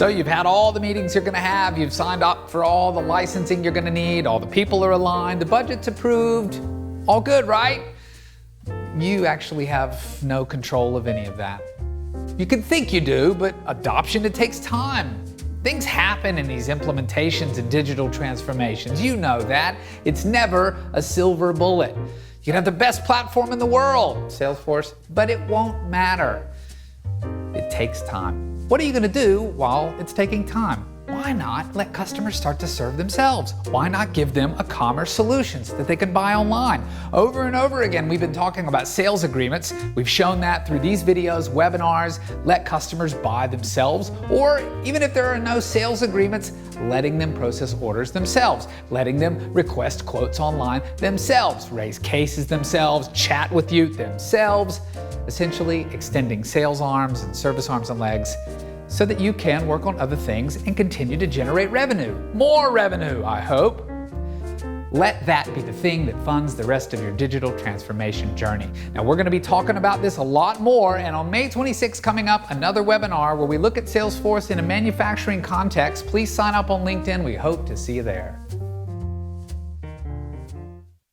So you've had all the meetings you're going to have, you've signed up for all the licensing you're going to need, all the people are aligned, the budget's approved, all good, right? You actually have no control of any of that. You can think you do, but adoption, it takes time. Things happen in these implementations and digital transformations. You know that. It's never a silver bullet. You can have the best platform in the world, Salesforce, but it won't matter. It takes time. What are you going to do while it's taking time? Why not let customers start to serve themselves? Why not give them e-commerce solutions that they can buy online? Over and over again, we've been talking about sales agreements. We've shown that through these videos, webinars, let customers buy themselves, or even if there are no sales agreements, letting them process orders themselves, letting them request quotes online themselves, raise cases themselves, chat with you themselves, essentially extending sales arms and service arms and legs so that you can work on other things and continue to generate revenue. More revenue, I hope. Let that be the thing that funds the rest of your digital transformation journey. Now, we're going to be talking about this a lot more, and on May 26th coming up, another webinar where we look at Salesforce in a manufacturing context. Please sign up on LinkedIn. We hope to see you there.